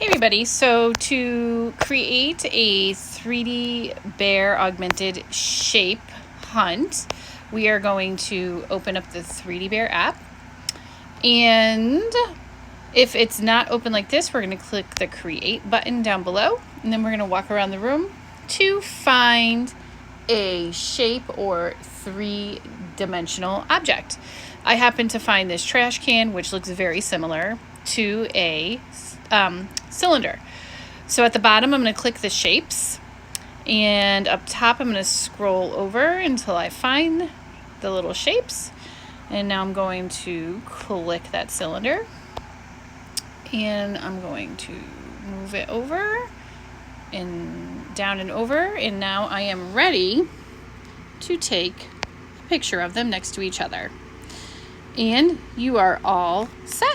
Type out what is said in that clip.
Hey everybody, so to create a 3D bear augmented shape hunt, we are going to open up the 3D bear app, and if it's not open like this, we're going to click the create button down below, and then we're going to walk around the room to find a shape or three-dimensional object. I happen to find this trash can, which looks very similar to a cylinder. So at the bottom, I'm going to click the shapes, and up top, I'm going to scroll over until I find the little shapes. And now I'm going to click that cylinder, and I'm going to move it over and down and over, and now I am ready to take a picture of them next to each other. And you are all set.